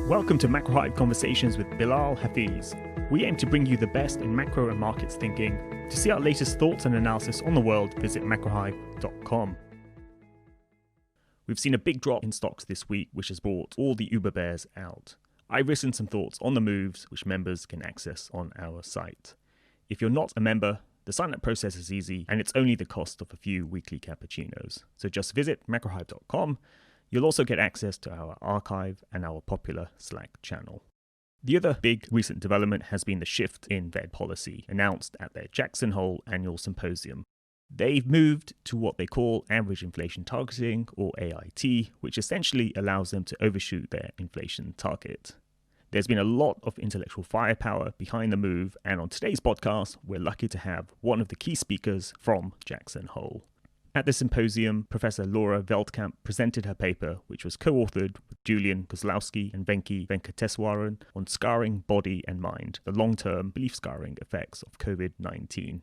Welcome to Macrohive Conversations with Bilal Hafiz. We aim to bring you the best in macro and markets thinking. To see our latest thoughts and analysis on the world, visit macrohive.com. We've seen a big drop in stocks this week, which has brought all the Uber bears out. I've written some thoughts on the moves, which members can access on our site. If you're not a member, the sign-up process is easy, and it's only the cost of a few weekly cappuccinos. So just visit macrohive.com. You'll also get access to our archive and our popular Slack channel. The other big recent development has been the shift in Fed policy announced at their Jackson Hole annual symposium. They've moved to what they call average inflation targeting, or AIT, which essentially allows them to overshoot their inflation target. There's been a lot of intellectual firepower behind the move, and on today's podcast, we're lucky to have one of the key speakers from Jackson Hole. At the symposium, Professor Laura Veldkamp presented her paper, which was co-authored with Julian, Kozlowski and Venky, Venkateswaran on scarring body and mind, the long-term belief scarring effects of COVID-19.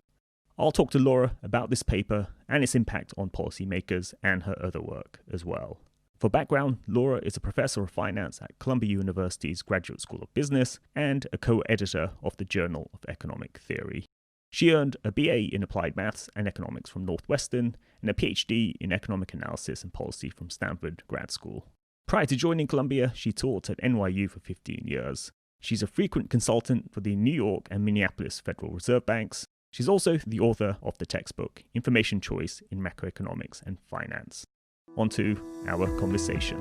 I'll talk to Laura about this paper and its impact on policymakers and her other work as well. For background, Laura is a professor of finance at Columbia University's Graduate School of Business and a co-editor of the Journal of Economic Theory. She earned a BA in Applied Maths and Economics from Northwestern and a PhD in Economic Analysis and Policy from Stanford Grad School. Prior to joining Columbia, she taught at NYU for 15 years. She's a frequent consultant for the New York and Minneapolis Federal Reserve Banks. She's also the author of the textbook Information Choice in Macroeconomics and Finance. On to our conversation.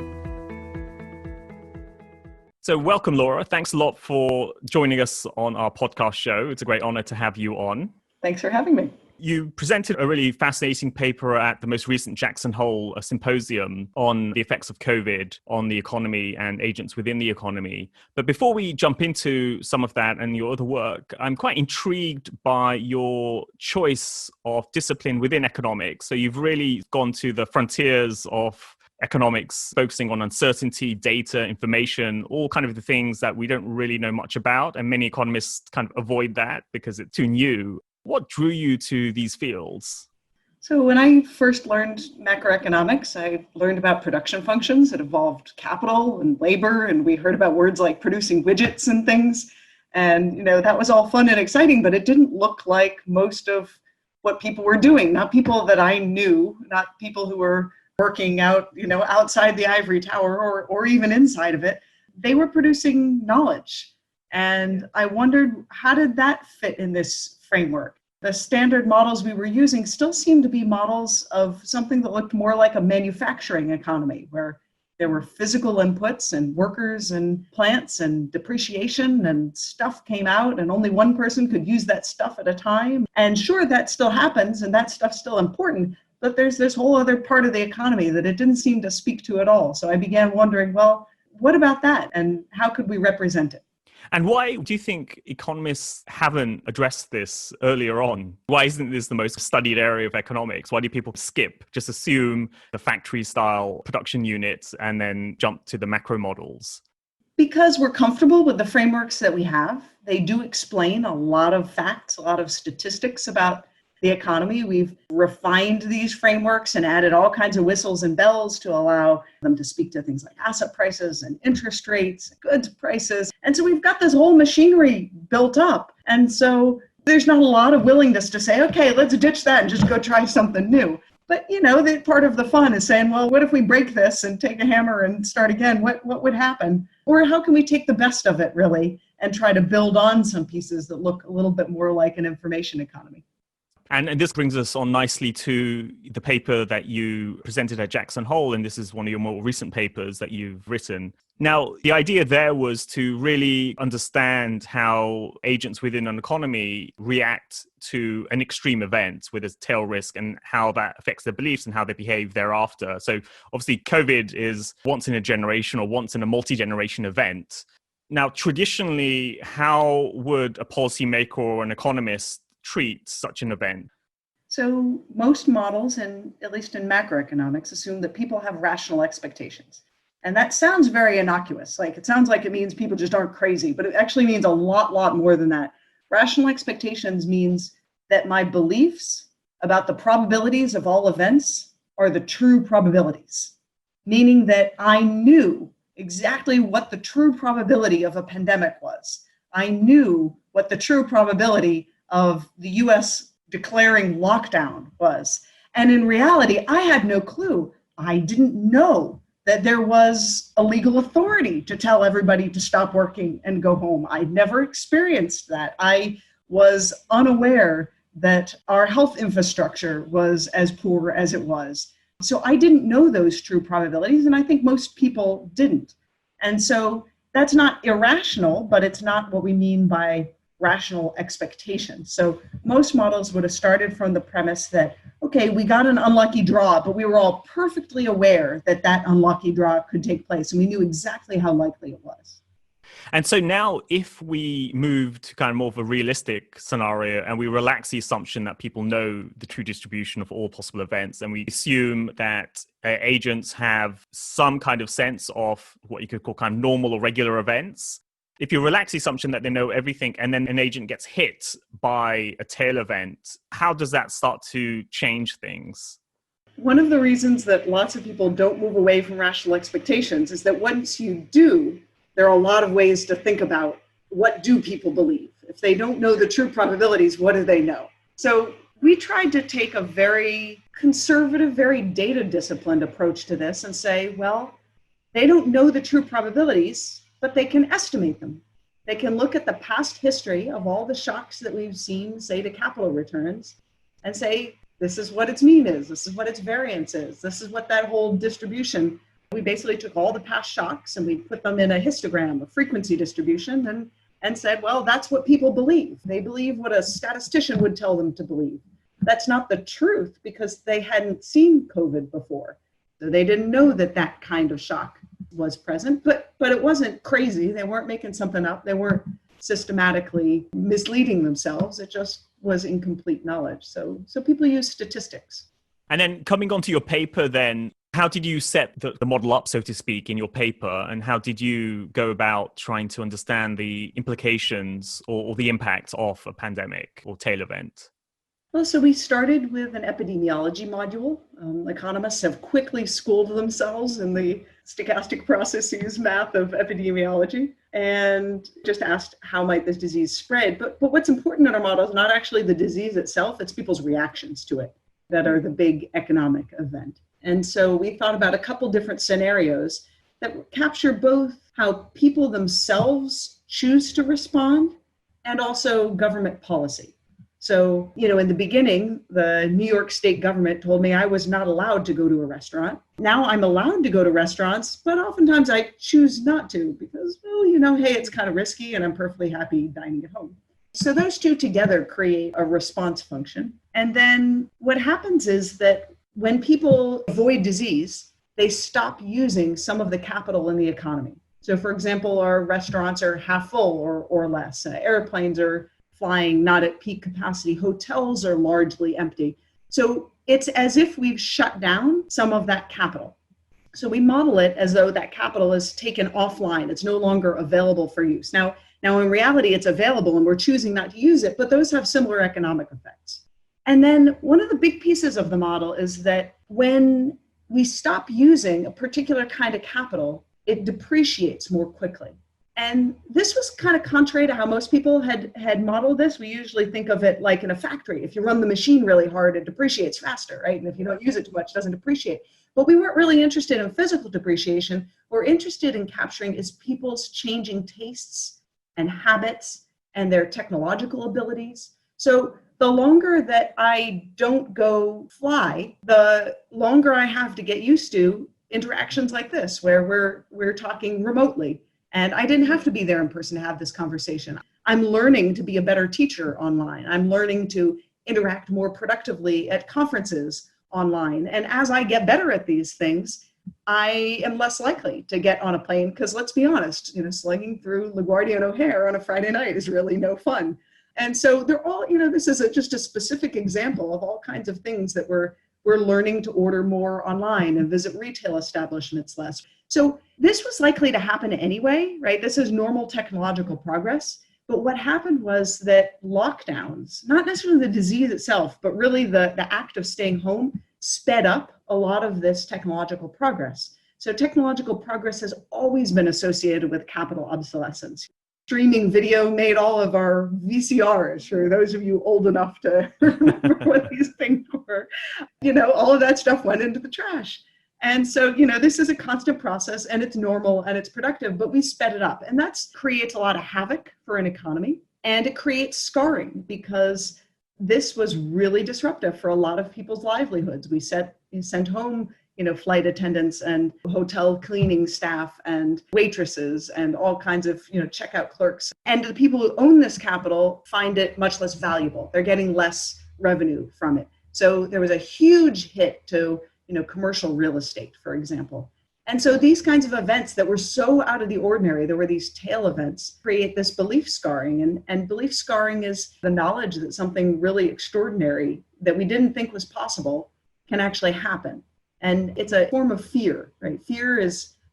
So welcome, Laura. Thanks a lot for joining us on our podcast show. It's a great honor to have you on. Thanks for having me. You presented a really fascinating paper at the most recent Jackson Hole symposium on the effects of COVID on the economy and agents within the economy. But before we jump into some of that and your other work, I'm quite intrigued by your choice of discipline within economics. So you've really gone to the frontiers of economics, focusing on uncertainty, data, information, all kind of the things that we don't really know much about. And many economists kind of avoid that because it's too new. What drew you to these fields? So when I first learned macroeconomics, I learned about production functions that involved capital and labor, and we heard about words like producing widgets and things. And, that was all fun and exciting, but it didn't look like most of what people were doing, not people that I knew, not people who were working out, outside the ivory tower or even inside of it. They were producing knowledge. And I wondered, how did that fit in this framework? The standard models we were using still seemed to be models of something that looked more like a manufacturing economy, where there were physical inputs and workers and plants and depreciation and stuff came out and only one person could use that stuff at a time. And sure, that still happens and that stuff's still important, but there's this whole other part of the economy that it didn't seem to speak to at all. So I began wondering, well, what about that? And how could we represent it? And why do you think economists haven't addressed this earlier on? Why isn't this the most studied area of economics? Why do people just assume the factory-style production units and then jump to the macro models? Because we're comfortable with the frameworks that we have. They do explain a lot of facts, a lot of statistics about the economy. We've refined these frameworks and added all kinds of whistles and bells to allow them to speak to things like asset prices and interest rates, goods prices. And so we've got this whole machinery built up. And so there's not a lot of willingness to say, okay, let's ditch that and just go try something new. But, the part of the fun is saying, well, what if we break this and take a hammer and start again? What would happen? Or how can we take the best of it, really, and try to build on some pieces that look a little bit more like an information economy? And this brings us on nicely to the paper that you presented at Jackson Hole, and this is one of your more recent papers that you've written. Now, the idea there was to really understand how agents within an economy react to an extreme event with a tail risk and how that affects their beliefs and how they behave thereafter. So obviously, COVID is once in a generation or once in a multi-generation event. Now, traditionally, how would a policymaker or an economist treat such an event? So most models, and at least in macroeconomics, assume that people have rational expectations. And that sounds very innocuous. It sounds like it means people just aren't crazy, but it actually means a lot more than that. Rational expectations means that my beliefs about the probabilities of all events are the true probabilities, meaning that I knew exactly what the true probability of a pandemic was. I knew what the true probability of the US declaring lockdown was. And in reality, I had no clue. I didn't know that there was a legal authority to tell everybody to stop working and go home. I'd never experienced that. I was unaware that our health infrastructure was as poor as it was. So I didn't know those true probabilities, and I think most people didn't. And so that's not irrational, but it's not what we mean by rational expectation. So most models would have started from the premise that, okay, we got an unlucky draw, but we were all perfectly aware that that unlucky draw could take place, and we knew exactly how likely it was. And so now if we move to kind of more of a realistic scenario and we relax the assumption that people know the true distribution of all possible events, and we assume that agents have some kind of sense of what you could call kind of normal or regular events, if you relax the assumption that they know everything and then an agent gets hit by a tail event, how does that start to change things? One of the reasons that lots of people don't move away from rational expectations is that once you do, there are a lot of ways to think about what do people believe. If they don't know the true probabilities, what do they know? So we tried to take a very conservative, very data disciplined approach to this and say, well, they don't know the true probabilities, but they can estimate them. They can look at the past history of all the shocks that we've seen, say, to capital returns, and say, this is what its mean is, this is what its variance is, this is what that whole distribution. We basically took all the past shocks and we put them in a histogram, a frequency distribution, and said, well, that's what people believe. They believe what a statistician would tell them to believe. That's not the truth because they hadn't seen COVID before. So they didn't know that that kind of shock was present, but it wasn't crazy. They weren't making something up. They weren't systematically misleading themselves. It just was incomplete knowledge. So people use statistics. And then coming onto your paper then, how did you set the model up, so to speak, in your paper? And how did you go about trying to understand the implications or the impact of a pandemic or tail event? Well, so we started with an epidemiology module. Economists have quickly schooled themselves in the stochastic processes math of epidemiology and just asked how might this disease spread. But what's important in our model is not actually the disease itself, it's people's reactions to it that are the big economic event. And so we thought about a couple different scenarios that capture both how people themselves choose to respond and also government policy. So, in the beginning, the New York state government told me I was not allowed to go to a restaurant. Now I'm allowed to go to restaurants, but oftentimes I choose not to because, hey, it's kind of risky and I'm perfectly happy dining at home. So those two together create a response function. And then what happens is that when people avoid disease, they stop using some of the capital in the economy. So for example, our restaurants are half full or less. Airplanes are flying not at peak capacity. Hotels are largely empty. So it's as if we've shut down some of that capital. So we model it as though that capital is taken offline. It's no longer available for use. Now in reality, it's available and we're choosing not to use it, but those have similar economic effects. And then one of the big pieces of the model is that when we stop using a particular kind of capital, it depreciates more quickly. And this was kind of contrary to how most people had modeled this. We usually think of it like in a factory. If you run the machine really hard, it depreciates faster, right? And if you don't use it too much, it doesn't depreciate. But we weren't really interested in physical depreciation. We're interested in capturing is people's changing tastes and habits and their technological abilities. So the longer that I don't go fly, the longer I have to get used to interactions like this, where we're talking remotely. And I didn't have to be there in person to have this conversation. I'm learning to be a better teacher online. I'm learning to interact more productively at conferences online. And as I get better at these things, I am less likely to get on a plane because let's be honest, slugging through LaGuardia and O'Hare on a Friday night is really no fun. And so they're all, this is just a specific example of all kinds of things that we're learning to order more online and visit retail establishments less. So this was likely to happen anyway, right? This is normal technological progress. But what happened was that lockdowns, not necessarily the disease itself, but really the act of staying home sped up a lot of this technological progress. So technological progress has always been associated with capital obsolescence. Streaming video made all of our VCRs, for those of you old enough to remember what these things were. All of that stuff went into the trash. And so, this is a constant process, and it's normal and it's productive, but we sped it up. And that creates a lot of havoc for an economy, and it creates scarring because this was really disruptive for a lot of people's livelihoods. We sent home flight attendants and hotel cleaning staff and waitresses and all kinds of, checkout clerks. And the people who own this capital find it much less valuable. They're getting less revenue from it. So there was a huge hit to, commercial real estate, for example. And so these kinds of events that were so out of the ordinary, there were these tail events, create this belief scarring. And belief scarring is the knowledge that something really extraordinary that we didn't think was possible can actually happen. And it's a form of fear, right?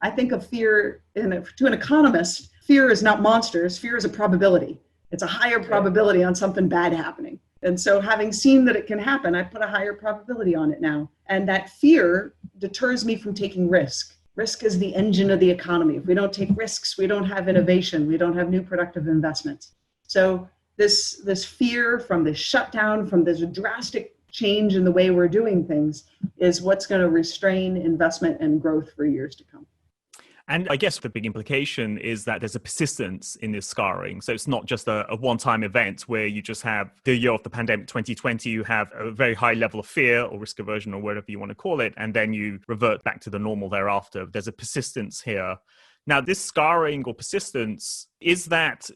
I think of fear to an economist, fear is not monsters, fear is a probability. It's a higher probability on something bad happening. And so having seen that it can happen, I put a higher probability on it now. And that fear deters me from taking risk. Risk is the engine of the economy. If we don't take risks, we don't have innovation, we don't have new productive investments. So this fear from this shutdown, from this drastic change in the way we're doing things is what's going to restrain investment and growth for years to come. And I guess the big implication is that there's a persistence in this scarring. So it's not just a one-time event where you just have the year of the pandemic 2020, you have a very high level of fear or risk aversion or whatever you want to call it, and then you revert back to the normal thereafter. There's a persistence here. Now, this scarring or persistence, is that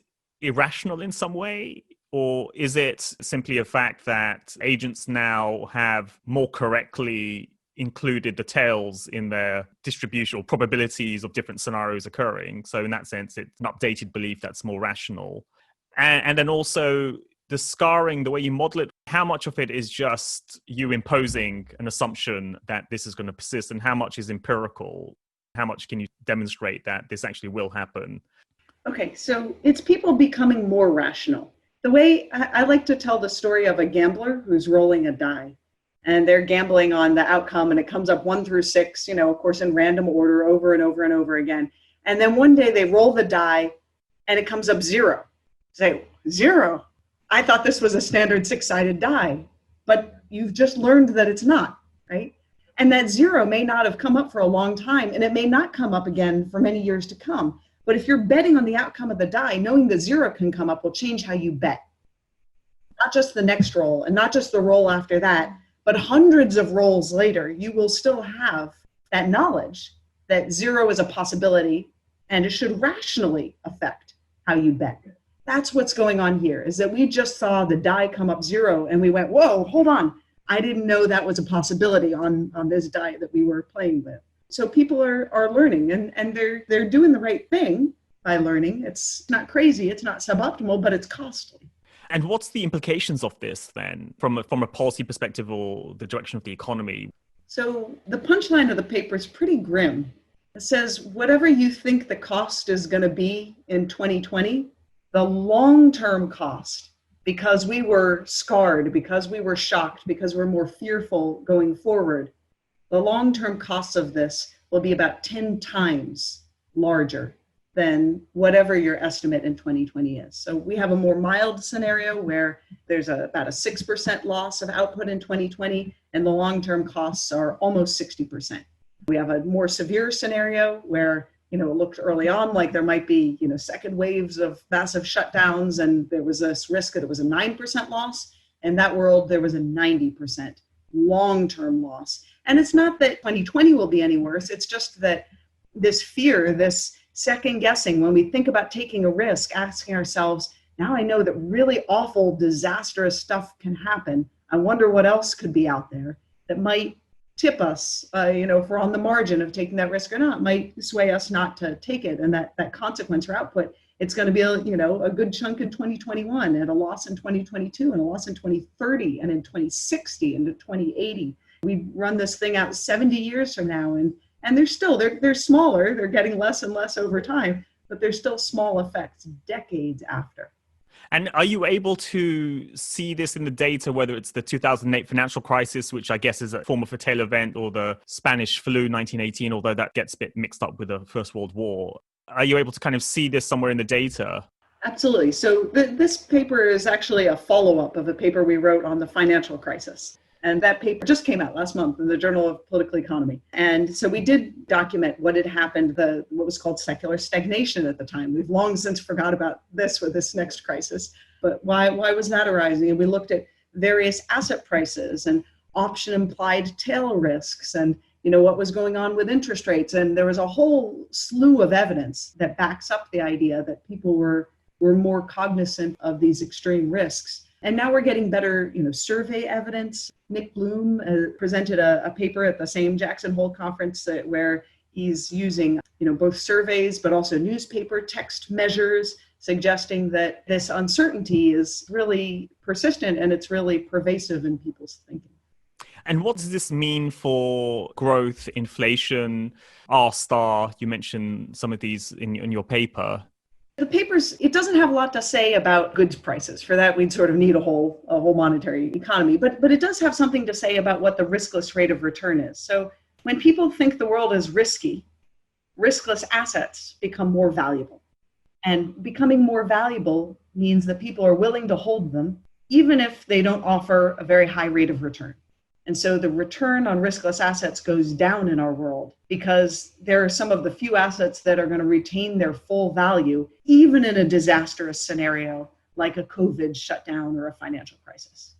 irrational in some way? Or is it simply a fact that agents now have more correctly included the tails in their distribution or probabilities of different scenarios occurring? So in that sense, it's an updated belief that's more rational. And then also the scarring, the way you model it, how much of it is just you imposing an assumption that this is going to persist, and how much is empirical? How much can you demonstrate that this actually will happen? Okay, so it's people becoming more rational. The way I like to tell the story of a gambler who's rolling a die, and they're gambling on the outcome, and it comes up 1 through 6, of course, in random order over and over and over again. And then one day they roll the die and it comes up 0. Say, 0? I thought this was a standard 6-sided die, but you've just learned that it's not, right? And that 0 may not have come up for a long time, and it may not come up again for many years to come. But if you're betting on the outcome of the die, knowing the 0 can come up will change how you bet. Not just the next roll and not just the roll after that, but hundreds of rolls later, you will still have that knowledge that 0 is a possibility and it should rationally affect how you bet. That's what's going on here, is that we just saw the die come up 0 and we went, whoa, hold on. I didn't know that was a possibility on this die that we were playing with. So people are learning, and they're doing the right thing by learning. It's not crazy, it's not suboptimal, but it's costly. And what's the implications of this then, from a policy perspective or the direction of the economy? So the punchline of the paper is pretty grim. It says, whatever you think the cost is going to be in 2020, the long-term cost, because we were scarred, because we were shocked, because we're more fearful going forward, the long-term costs of this will be about 10 times larger than whatever your estimate in 2020 is. So we have a more mild scenario where there's about a 6% loss of output in 2020, and the long-term costs are almost 60%. We have a more severe scenario where, it looked early on like there might be, second waves of massive shutdowns, and there was this risk that it was a 9% loss. In that world, there was a 90% long-term loss. And it's not that 2020 will be any worse. It's just that this fear, this second guessing, when we think about taking a risk, asking ourselves, now I know that really awful, disastrous stuff can happen. I wonder what else could be out there that might tip us, if we're on the margin of taking that risk or not, might sway us not to take it. And that consequence for output, it's going to be a good chunk in 2021 and a loss in 2022 and a loss in 2030 and in 2060 and in 2080. We run this thing out 70 years from now, and they're smaller, they're getting less and less over time, but they're still small effects decades after. And are you able to see this in the data, whether it's the 2008 financial crisis, which I guess is a form of a tail event, or the Spanish flu 1918, although that gets a bit mixed up with the First World War? Are you able to kind of see this somewhere in the data? Absolutely. So this paper is actually a follow-up of a paper we wrote on the financial crisis. And that paper just came out last month in the Journal of Political Economy. And so we did document what had happened, what was called secular stagnation at the time. We've long since forgot about this with this next crisis. But why was that arising? And we looked at various asset prices and option implied tail risks and what was going on with interest rates. And there was a whole slew of evidence that backs up the idea that people were more cognizant of these extreme risks. And now we're getting better, survey evidence. Nick Bloom presented a paper at the same Jackson Hole conference where he's using, both surveys, but also newspaper text measures, suggesting that this uncertainty is really persistent and it's really pervasive in people's thinking. And what does this mean for growth, inflation, R-star? You mentioned some of these in your paper. The papers, it doesn't have a lot to say about goods prices. For that, we'd sort of need a whole monetary economy. But it does have something to say about what the riskless rate of return is. So when people think the world is risky, riskless assets become more valuable. And becoming more valuable means that people are willing to hold them, even if they don't offer a very high rate of return. And so the return on riskless assets goes down in our world because there are some of the few assets that are going to retain their full value, even in a disastrous scenario like a COVID shutdown or a financial crisis.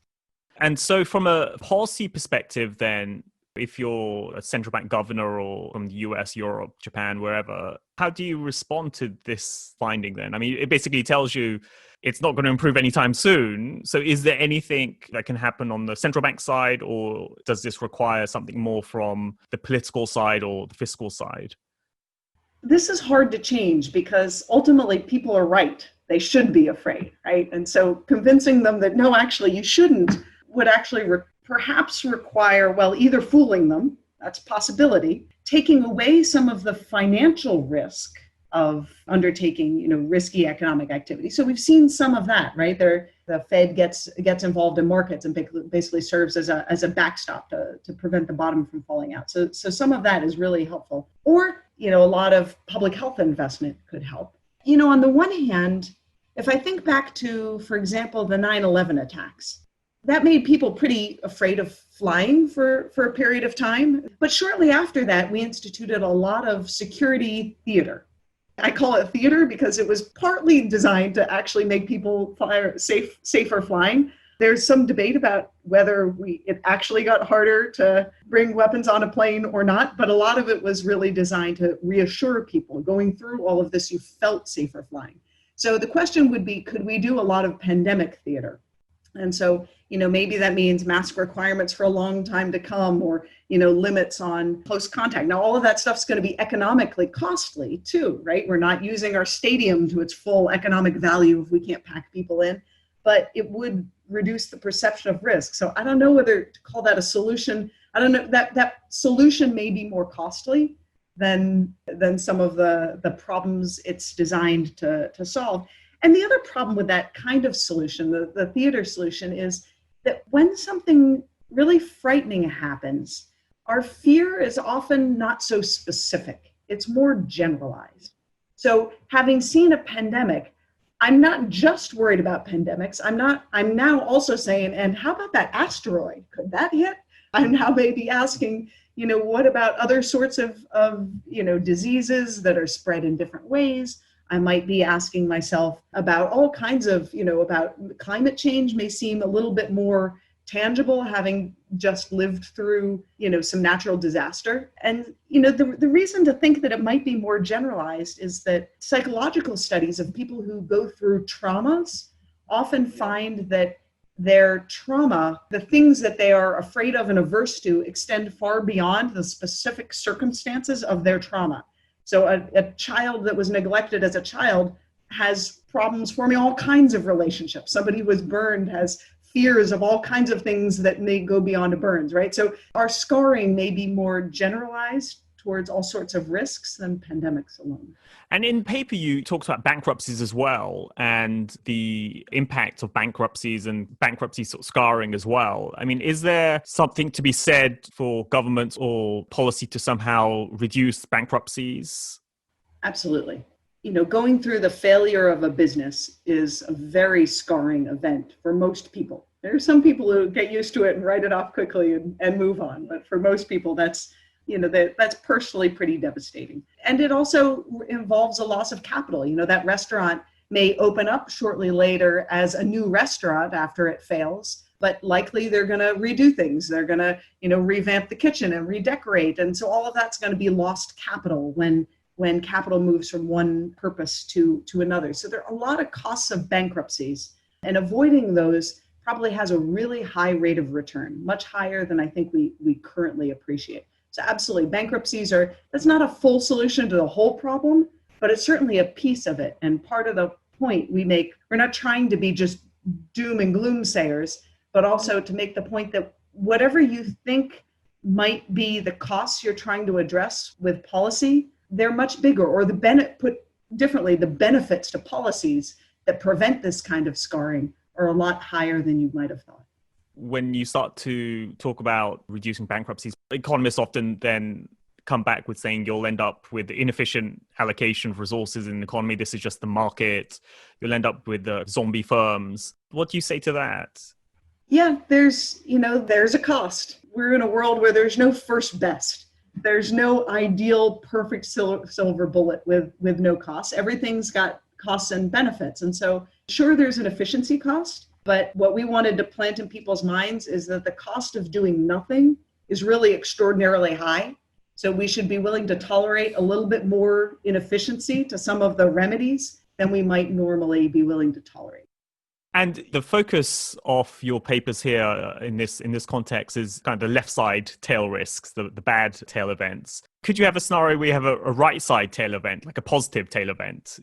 And so from a policy perspective, then, if you're a central bank governor or from the US, Europe, Japan, wherever, how do you respond to this finding then? I mean, it basically tells you it's not going to improve anytime soon. So is there anything that can happen on the central bank side, or does this require something more from the political side or the fiscal side? This is hard to change because ultimately people are right. They should be afraid, right? And so convincing them that no, actually you shouldn't would actually perhaps require, either fooling them, that's a possibility, taking away some of the financial risk of undertaking, risky economic activity. So we've seen some of that, right? The Fed gets involved in markets and basically serves as a backstop to prevent the bottom from falling out. So some of that is really helpful. Or, a lot of public health investment could help. On the one hand, if I think back to, for example, the 9/11 attacks, that made people pretty afraid of flying for a period of time. But shortly after that, we instituted a lot of security theater. I call it theater because it was partly designed to actually make people safer flying. There's some debate about whether it actually got harder to bring weapons on a plane or not, but a lot of it was really designed to reassure people. Going through all of this, you felt safer flying. So the question would be, could we do a lot of pandemic theater? And so, maybe that means mask requirements for a long time to come, or, limits on close contact. Now, all of that stuff's going to be economically costly too, right? We're not using our stadium to its full economic value if we can't pack people in, but it would reduce the perception of risk. So I don't know whether to call that a solution. I don't know, that solution may be more costly than some of the problems it's designed to solve. And the other problem with that kind of solution, the theater solution, is that when something really frightening happens, our fear is often not so specific. It's more generalized. So having seen a pandemic, I'm not just worried about pandemics. I'm now also saying, and how about that asteroid? Could that hit? I'm now maybe asking, what about other sorts of diseases that are spread in different ways? I might be asking myself about all kinds of, about climate change may seem a little bit more tangible, having just lived through, some natural disaster. And, the reason to think that it might be more generalized is that psychological studies of people who go through traumas often find that their trauma, the things that they are afraid of and averse to, extend far beyond the specific circumstances of their trauma. So a child that was neglected as a child has problems forming all kinds of relationships. Somebody who was burned has fears of all kinds of things that may go beyond burns, right? So our scarring may be more generalized towards all sorts of risks than pandemics alone. And in paper, you talked about bankruptcies as well and the impact of bankruptcies and bankruptcy sort of scarring as well. I mean, is there something to be said for governments or policy to somehow reduce bankruptcies? Absolutely. Going through the failure of a business is a very scarring event for most people. There are some people who get used to it and write it off quickly and move on. But for most people, that's personally pretty devastating. And it also involves a loss of capital. That restaurant may open up shortly later as a new restaurant after it fails, but likely they're going to redo things. They're going to, revamp the kitchen and redecorate. And so all of that's going to be lost capital when capital moves from one purpose to another. So there are a lot of costs of bankruptcies, and avoiding those probably has a really high rate of return, much higher than I think we currently appreciate. So absolutely, bankruptcies that's not a full solution to the whole problem, but it's certainly a piece of it. And part of the point we make, we're not trying to be just doom and gloom sayers, but also to make the point that whatever you think might be the costs you're trying to address with policy, they're much bigger, or put differently, the benefits to policies that prevent this kind of scarring are a lot higher than you might have thought. When you start to talk about reducing bankruptcies, economists often then come back with saying you'll end up with inefficient allocation of resources in the economy. This is just the market. You'll end up with zombie firms. What do you say to that? Yeah, there's a cost. We're in a world where there's no first best. There's no ideal, perfect silver bullet with no costs. Everything's got costs and benefits. And so sure, there's an efficiency cost, but what we wanted to plant in people's minds is that the cost of doing nothing is really extraordinarily high. So we should be willing to tolerate a little bit more inefficiency to some of the remedies than we might normally be willing to tolerate. And the focus of your papers here in this context is kind of the left side tail risks, the bad tail events. Could you have a scenario where you have a right side tail event, like a positive tail event?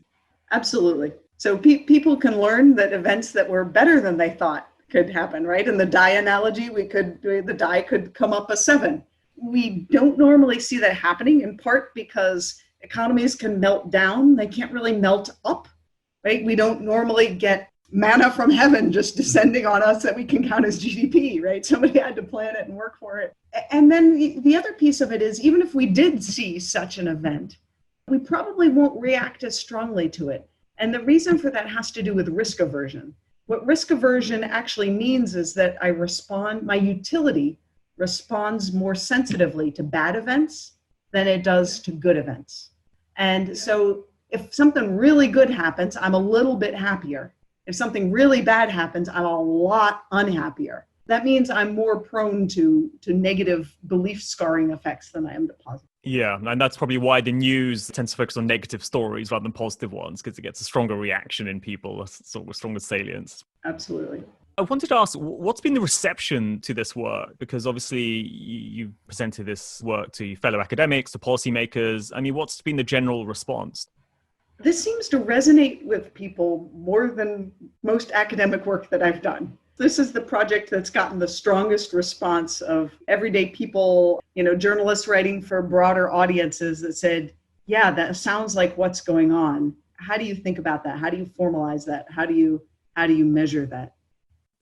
Absolutely. So people can learn that events that were better than they thought could happen, right? In the die analogy, the die could come up a 7. We don't normally see that happening, in part because economies can melt down. They can't really melt up, right? We don't normally get manna from heaven just descending on us that we can count as GDP, right? Somebody had to plan it and work for it. And then the other piece of it is, even if we did see such an event, we probably won't react as strongly to it. And the reason for that has to do with risk aversion. What risk aversion actually means is that my utility responds more sensitively to bad events than it does to good events. And so if something really good happens, I'm a little bit happier. If something really bad happens, I'm a lot unhappier. That means I'm more prone to negative belief scarring effects than I am to positive. Yeah, and that's probably why the news tends to focus on negative stories rather than positive ones, because it gets a stronger reaction in people, a sort of stronger salience. Absolutely. I wanted to ask, what's been the reception to this work? Because obviously you presented this work to fellow academics, to policymakers. I mean, what's been the general response? This seems to resonate with people more than most academic work that I've done. This is the project that's gotten the strongest response of everyday people, journalists writing for broader audiences that said, yeah, that sounds like what's going on. How do you think about that? How do you formalize that? How do you measure that?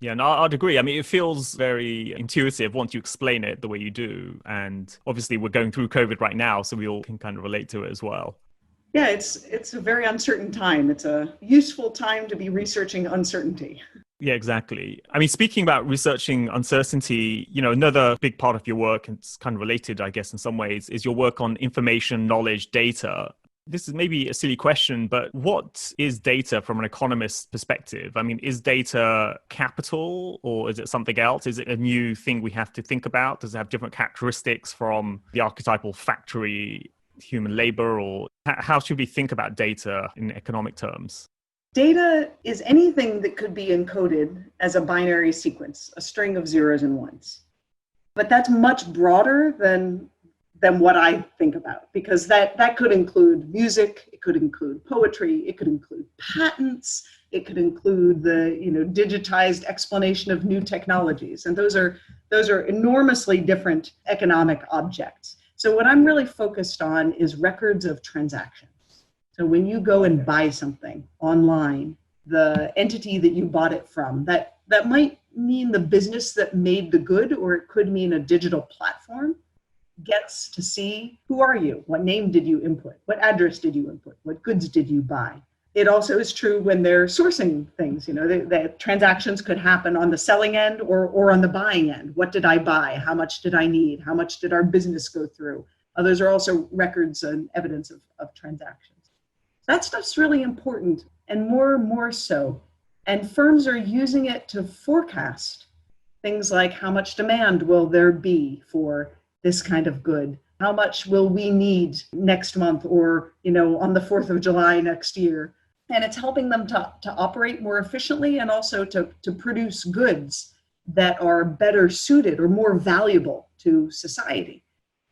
Yeah, no, I'd agree. I mean, it feels very intuitive once you explain it the way you do. And obviously we're going through COVID right now, so we all can kind of relate to it as well. Yeah, it's a very uncertain time. It's a useful time to be researching uncertainty. Yeah, exactly. I mean, speaking about researching uncertainty, another big part of your work, and it's kind of related, I guess, in some ways, is your work on information, knowledge, data. This is maybe a silly question, but what is data from an economist's perspective? I mean, is data capital or is it something else? Is it a new thing we have to think about? Does it have different characteristics from the archetypal factory human labor, or how should we think about data in economic terms? Data is anything that could be encoded as a binary sequence, a string of zeros and ones. But that's much broader than what I think about, because that could include music, it could include poetry, it could include patents, it could include the digitized explanation of new technologies, and those are enormously different economic objects. So what I'm really focused on is records of transactions. So when you go and buy something online, the entity that you bought it from, that might mean the business that made the good, or it could mean a digital platform, gets to see who are you, what name did you input, what address did you input, what goods did you buy. It also is true when they're sourcing things. The transactions could happen on the selling end or on the buying end. What did I buy? How much did I need? How much did our business go through? Those are also records and evidence of transactions. That stuff's really important, and more so. And firms are using it to forecast things like how much demand will there be for this kind of good? How much will we need next month or on the 4th of July next year? And it's helping them to operate more efficiently and also to produce goods that are better suited or more valuable to society.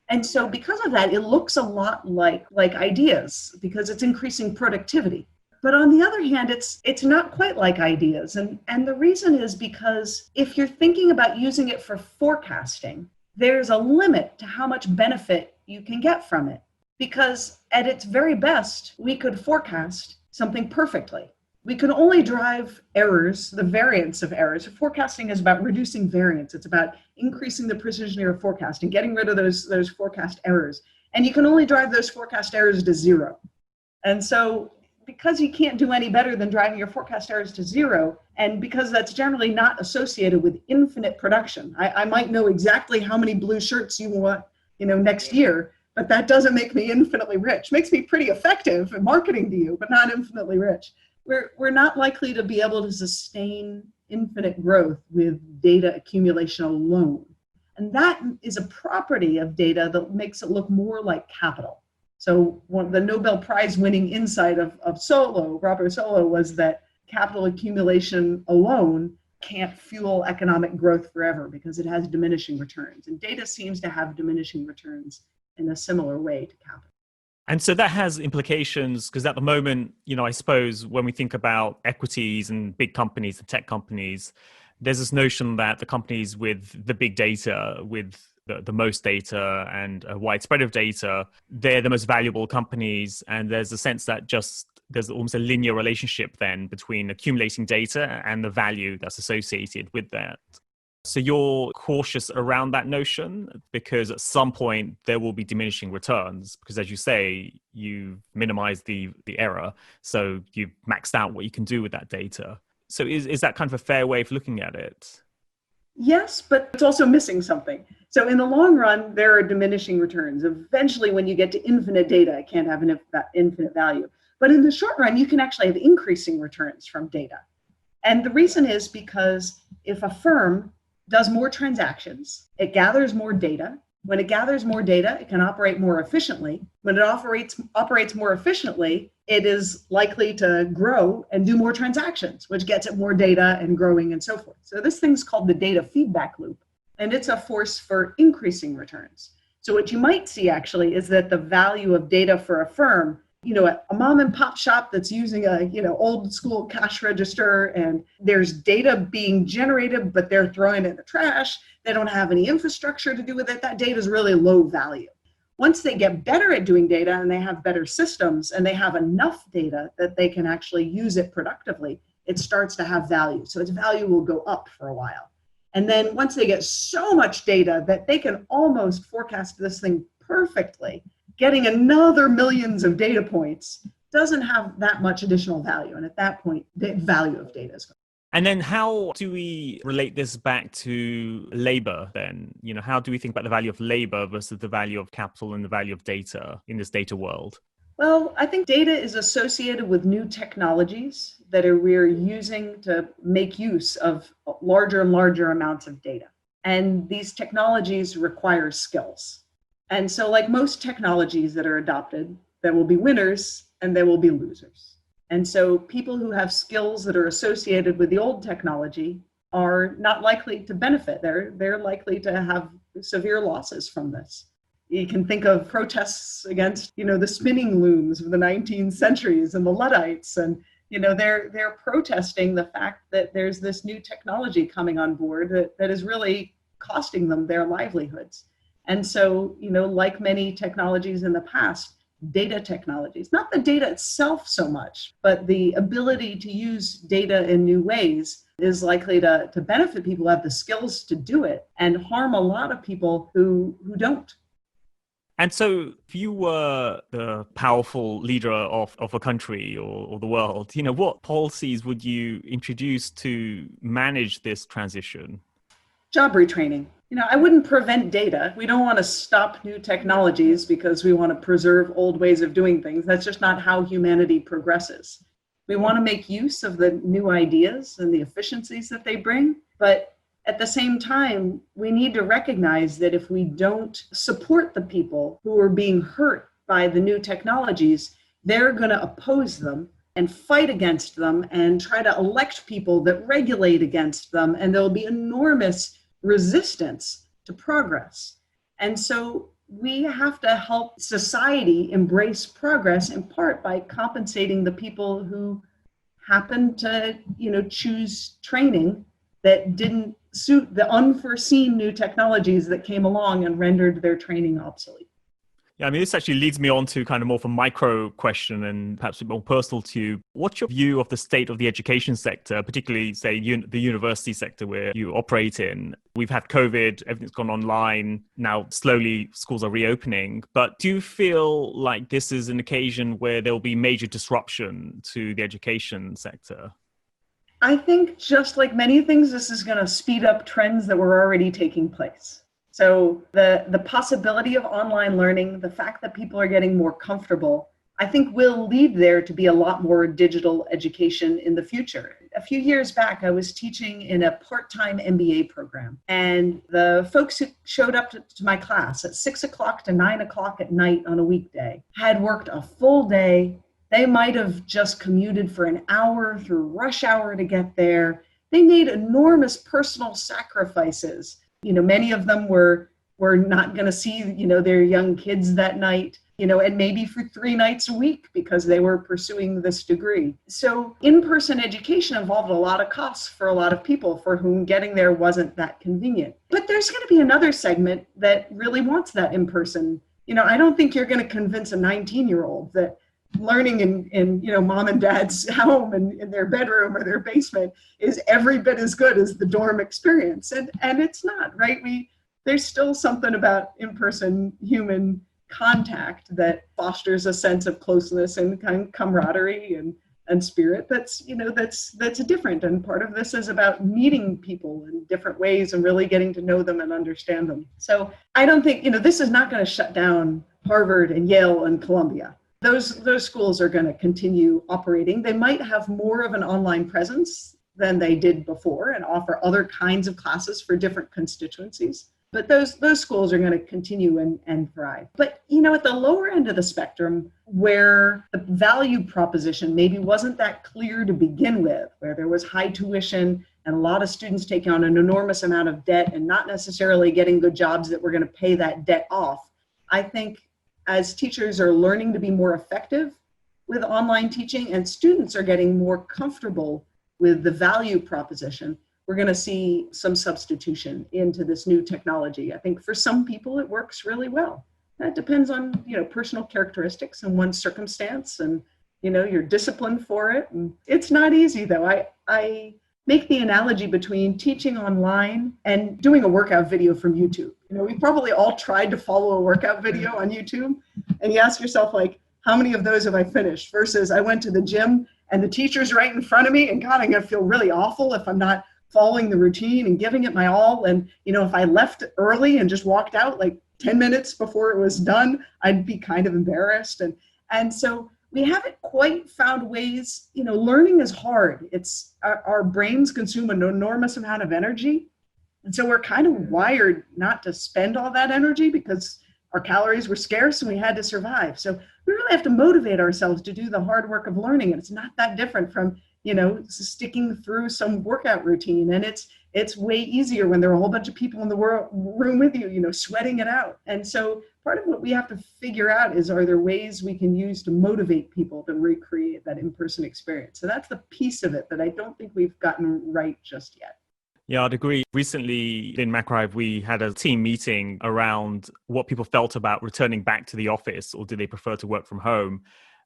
And so because of that, it looks a lot like ideas because it's increasing productivity. But on the other hand, it's not quite like ideas. And the reason is because if you're thinking about using it for forecasting, there's a limit to how much benefit you can get from it. Because at its very best, we could forecast something perfectly. We can only drive errors, the variance of errors. Forecasting is about reducing variance. It's about increasing the precision of your forecast and getting rid of those forecast errors. And you can only drive those forecast errors to zero. And so because you can't do any better than driving your forecast errors to zero, and because that's generally not associated with infinite production, I might know exactly how many blue shirts you want, next year, but that doesn't make me infinitely rich. Makes me pretty effective in marketing to you, but not infinitely rich. We're not likely to be able to sustain infinite growth with data accumulation alone. And that is a property of data that makes it look more like capital. So the Nobel Prize winning insight of Robert Solow, was that capital accumulation alone can't fuel economic growth forever because it has diminishing returns. And data seems to have diminishing returns in a similar way to capital. And so that has implications because at the moment, I suppose when we think about equities and big companies and tech companies, there's this notion that the companies with the big data, with the most data and a wide spread of data, they're the most valuable companies. And there's a sense that there's almost a linear relationship then between accumulating data and the value that's associated with that. So you're cautious around that notion because at some point there will be diminishing returns because, as you say, you've minimized the error. So you've maxed out what you can do with that data. So is that kind of a fair way of looking at it? Yes, but it's also missing something. So in the long run, there are diminishing returns. Eventually, when you get to infinite data, it can't have an infinite value. But in the short run, you can actually have increasing returns from data. And the reason is because if a firm does more transactions, it gathers more data. When it gathers more data, it can operate more efficiently. When it operates more efficiently, it is likely to grow and do more transactions, which gets it more data and growing and so forth. So this thing's called the data feedback loop, and it's a force for increasing returns. So what you might see actually is that the value of data for a firm, a mom and pop shop that's using a, old school cash register, and there's data being generated, but they're throwing it in the trash. They don't have any infrastructure to do with it. That data is really low value. Once they get better at doing data and they have better systems and they have enough data that they can actually use it productively, it starts to have value. So its value will go up for a while. And then once they get so much data that they can almost forecast this thing perfectly, getting another millions of data points doesn't have that much additional value. And at that point, the value of data is gone. And then how do we relate this back to labor then? How do we think about the value of labor versus the value of capital and the value of data in this data world? Well, I think data is associated with new technologies that we're using to make use of larger and larger amounts of data. And these technologies require skills. And so like most technologies that are adopted, there will be winners and there will be losers. And so people who have skills that are associated with the old technology are not likely to benefit. They're likely to have severe losses from this. You can think of protests against, the spinning looms of the 19th centuries and the Luddites. And, they're protesting the fact that there's this new technology coming on board that is really costing them their livelihoods. And so, like many technologies in the past, data technologies, not the data itself so much, but the ability to use data in new ways is likely to benefit people who have the skills to do it and harm a lot of people who don't. And so if you were the powerful leader of a country or the world, what policies would you introduce to manage this transition? Job retraining. I wouldn't prevent data. We don't want to stop new technologies because we want to preserve old ways of doing things. That's just not how humanity progresses. We want to make use of the new ideas and the efficiencies that they bring, but at the same time, we need to recognize that if we don't support the people who are being hurt by the new technologies, they're going to oppose them and fight against them and try to elect people that regulate against them, and there'll be enormous resistance to progress. And so we have to help society embrace progress, in part by compensating the people who happen to, choose training that didn't suit the unforeseen new technologies that came along and rendered their training obsolete. Yeah, this actually leads me on to kind of more of a micro question and perhaps a bit more personal to you. What's your view of the state of the education sector, particularly, say, the university sector where you operate in? We've had COVID, everything's gone online. Now, slowly, schools are reopening. But do you feel like this is an occasion where there will be major disruption to the education sector? I think just like many things, this is going to speed up trends that were already taking place. So the possibility of online learning, the fact that people are getting more comfortable, I think will lead there to be a lot more digital education in the future. A few years back, I was teaching in a part-time MBA program, and the folks who showed up to my class at 6 o'clock to 9 o'clock at night on a weekday had worked a full day. They might have just commuted for an hour through rush hour to get there. They made enormous personal sacrifices. Many of them were not going to see, their young kids that night, and maybe for 3 nights a week because they were pursuing this degree. So in-person education involved a lot of costs for a lot of people for whom getting there wasn't that convenient. But there's going to be another segment that really wants that in-person. I don't think you're going to convince a 19-year-old that learning in mom and dad's home and in their bedroom or their basement is every bit as good as the dorm experience. And it's not, right? There's still something about in-person human contact that fosters a sense of closeness and kind of camaraderie and spirit that's different. And part of this is about meeting people in different ways and really getting to know them and understand them. So I don't think, this is not going to shut down Harvard and Yale and Columbia. Those schools are going to continue operating. They might have more of an online presence than they did before and offer other kinds of classes for different constituencies. But those schools are going to continue and thrive. But, at the lower end of the spectrum, where the value proposition maybe wasn't that clear to begin with, where there was high tuition and a lot of students taking on an enormous amount of debt and not necessarily getting good jobs that were going to pay that debt off, I think as teachers are learning to be more effective with online teaching and students are getting more comfortable with the value proposition, we're going to see some substitution into this new technology. I think for some people it works really well. That depends on, personal characteristics and one's circumstance and, your discipline for it. And it's not easy though. I make the analogy between teaching online and doing a workout video from YouTube. We probably all tried to follow a workout video on YouTube, and you ask yourself, like, how many of those have I finished versus I went to the gym and the teacher's right in front of me, and God, I'm going to feel really awful if I'm not following the routine and giving it my all. And, if I left early and just walked out like 10 minutes before it was done, I'd be kind of embarrassed. And so we haven't quite found ways, learning is hard. It's our brains consume an enormous amount of energy. And so we're kind of wired not to spend all that energy because our calories were scarce and we had to survive. So we really have to motivate ourselves to do the hard work of learning. And it's not that different from, sticking through some workout routine. And it's way easier when there are a whole bunch of people in the room with you, sweating it out. And so part of what we have to figure out is, are there ways we can use to motivate people to recreate that in-person experience? So that's the piece of it that I don't think we've gotten right just yet. Yeah, I'd agree. Recently in Macrohive, we had a team meeting around what people felt about returning back to the office, or do they prefer to work from home?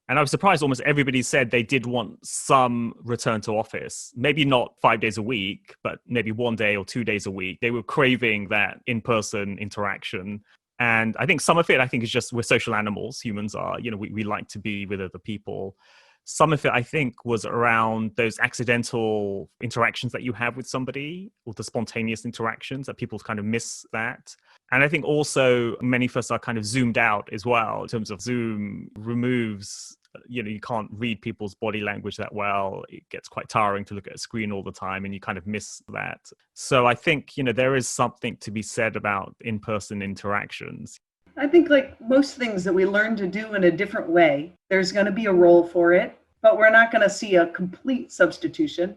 And I was surprised almost everybody said they did want some return to office. Maybe not 5 days a week, but maybe 1 day or 2 days a week. They were craving that in-person interaction. And I think some of it, is just we're social animals, humans are, we like to be with other people. Some of it, I think, was around those accidental interactions that you have with somebody, or the spontaneous interactions that people kind of miss that. And I think also many of us are kind of zoomed out as well, in terms of Zoom removes, you can't read people's body language that well. It gets quite tiring to look at a screen all the time, and you kind of miss that. So I think, there is something to be said about in-person interactions. I think like most things that we learn to do in a different way, there's going to be a role for it, but we're not going to see a complete substitution.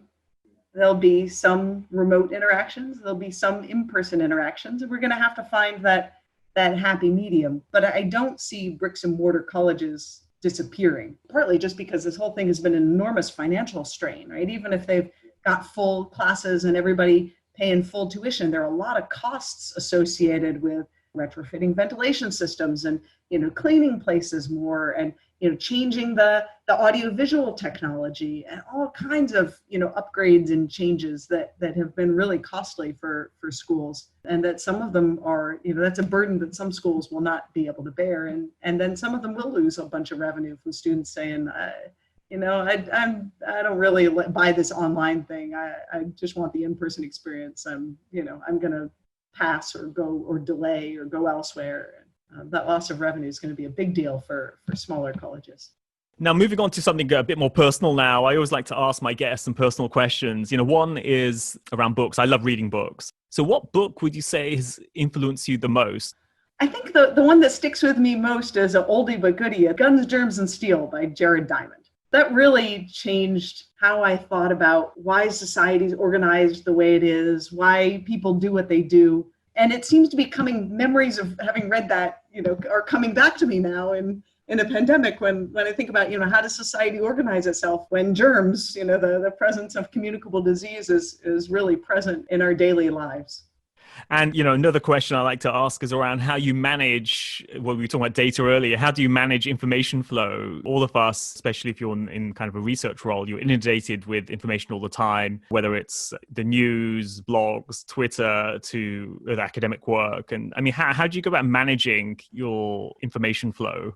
There'll be some remote interactions, there'll be some in-person interactions, and we're going to have to find that happy medium. But I don't see bricks and mortar colleges disappearing, partly just because this whole thing has been an enormous financial strain, right? Even if they've got full classes and everybody paying full tuition, there are a lot of costs associated with retrofitting ventilation systems and cleaning places more, and changing the audiovisual technology, and all kinds of upgrades and changes that have been really costly for schools, and that some of them are that's a burden that some schools will not be able to bear, and then some of them will lose a bunch of revenue from students saying I don't really buy this online thing. I just want the in-person experience. I'm going to pass or go or delay or go elsewhere. That loss of revenue is going to be a big deal for smaller colleges. Now, moving on to something a bit more personal now, I always like to ask my guests some personal questions. One is around books. I love reading books. So what book would you say has influenced you the most? I think the one that sticks with me most is an oldie but goodie, Guns, Germs, and Steel by Jared Diamond. That really changed how I thought about why society is organized the way it is, why people do what they do. And it seems to be memories of having read that, are coming back to me now in a pandemic when I think about, how does society organize itself when germs, the presence of communicable disease is really present in our daily lives. And, another question I like to ask is around how you manage, well, we were talking about data earlier, how do you manage information flow? All of us, especially if you're in kind of a research role, you're inundated with information all the time, whether it's the news, blogs, Twitter, to the academic work. And how do you go about managing your information flow?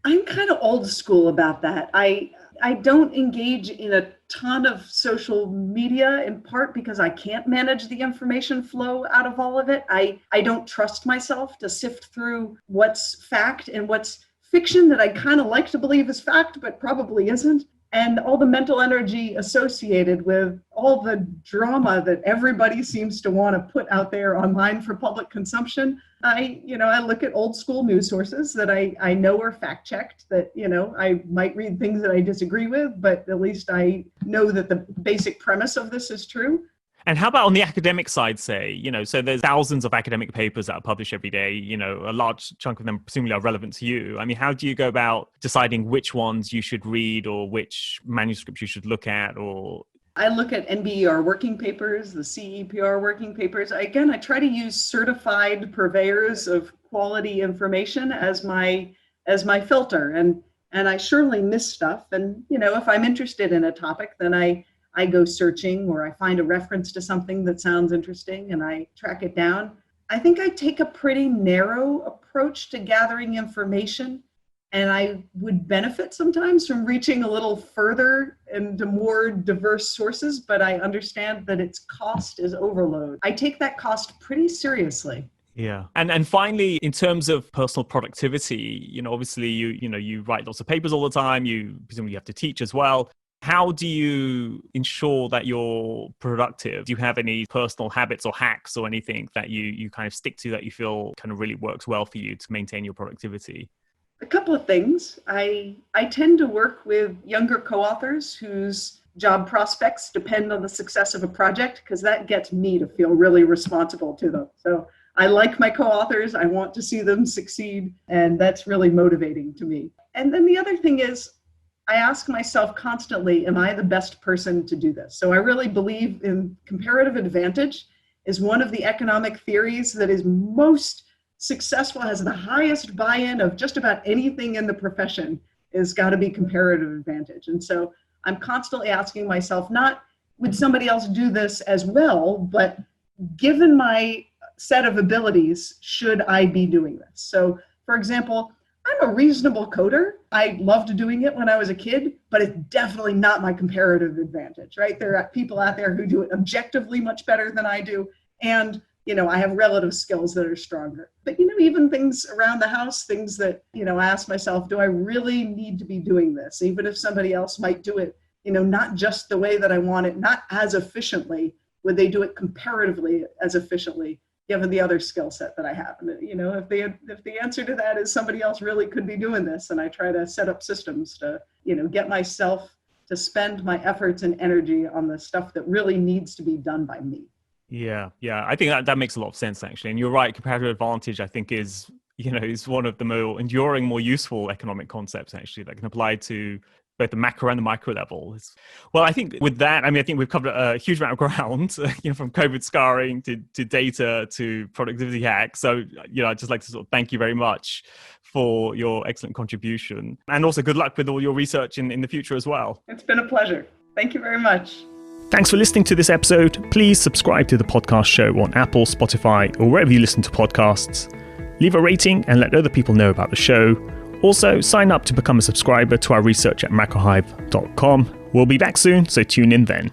I'm kind of old school about that. I don't engage in a ton of social media, in part because I can't manage the information flow out of all of it. I don't trust myself to sift through what's fact and what's fiction that I kind of like to believe is fact, but probably isn't. And all the mental energy associated with all the drama that everybody seems to want to put out there online for public consumption. I look at old school news sources that I know are fact checked, that, I might read things that I disagree with, but at least I know that the basic premise of this is true. And how about on the academic side, say, so there's thousands of academic papers that are published every day, a large chunk of them presumably are relevant to you. How do you go about deciding which ones you should read or which manuscripts you should look at? Or I look at NBER working papers, the CEPR working papers. Again, I try to use certified purveyors of quality information as my filter. And I surely miss stuff. And, if I'm interested in a topic, then I go searching, or I find a reference to something that sounds interesting and I track it down. I think I take a pretty narrow approach to gathering information, and I would benefit sometimes from reaching a little further into more diverse sources, but I understand that its cost is overload. I take that cost pretty seriously. Yeah. And finally, in terms of personal productivity, obviously you write lots of papers all the time, you presumably have to teach as well. How do you ensure that you're productive? Do you have any personal habits or hacks or anything that you kind of stick to that you feel kind of really works well for you to maintain your productivity? A couple of things. I tend to work with younger co-authors whose job prospects depend on the success of a project, because that gets me to feel really responsible to them. So I like my co-authors. I want to see them succeed, and that's really motivating to me. And then the other thing is, I ask myself constantly, am I the best person to do this? So I really believe in comparative advantage is one of the economic theories that is most successful, has the highest buy-in of just about anything in the profession, is got to be comparative advantage. And so I'm constantly asking myself, not would somebody else do this as well, but given my set of abilities, should I be doing this? So for example, I'm a reasonable coder. I loved doing it when I was a kid, but it's definitely not my comparative advantage, right? There are people out there who do it objectively much better than I do. And, I have relative skills that are stronger. But, even things around the house, things that, I ask myself, do I really need to be doing this? Even if somebody else might do it, not just the way that I want it, not as efficiently, would they do it comparatively as efficiently, given the other skill set that I have? And, if the answer to that is somebody else really could be doing this, and I try to set up systems to, get myself to spend my efforts and energy on the stuff that really needs to be done by me. Yeah. I think that makes a lot of sense, actually. And you're right, comparative advantage, I think, is one of the more enduring, more useful economic concepts, actually, that can apply to both the macro and the micro level. Well, I think with that, I think we've covered a huge amount of ground, from COVID scarring to data to productivity hacks. So, I'd just like to sort of thank you very much for your excellent contribution. And also good luck with all your research in the future as well. It's been a pleasure. Thank you very much. Thanks for listening to this episode. Please subscribe to the podcast show on Apple, Spotify, or wherever you listen to podcasts. Leave a rating and let other people know about the show. Also, sign up to become a subscriber to our research at macrohive.com. We'll be back soon, so tune in then.